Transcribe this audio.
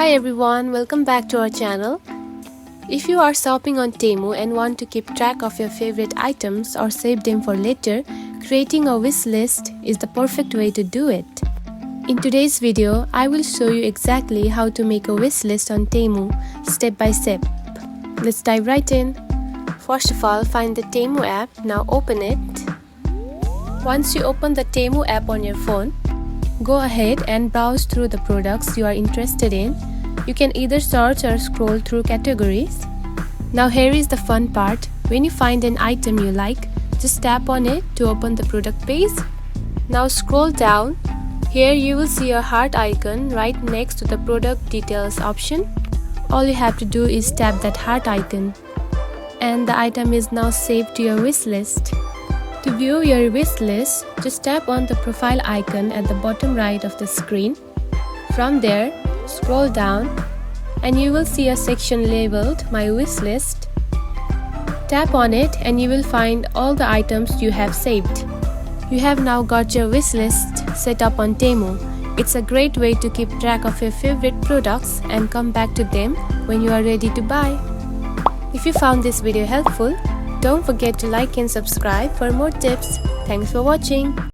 Hi everyone, welcome back to our channel. If you are shopping on Temu and want to keep track of your favorite items or save them for later, creating a wish list is the perfect way to do it. In today's video, I will show you exactly how to make a wish list on Temu step by step. Let's dive right in. First of all, find the Temu app. Now open it. Once you open the Temu app on your phone, go ahead and browse through the products you are interested in. You can either search or scroll through categories. Now here is the fun part. When you find an item you like, just tap on it to open the product page. Now scroll down. Here you will see a heart icon right next to the product details option. All you have to do is tap that heart icon, and the item is now saved to your wish list. To view your wish list, just tap on the profile icon at the bottom right of the screen. From there, scroll down and you will see a section labeled My Wish List. Tap on it and you will find all the items you have saved. You have now got your wish list set up on Temu. It's a great way to keep track of your favorite products and come back to them when you are ready to buy. If you found this video helpful, don't forget to like and subscribe for more tips. Thanks for watching.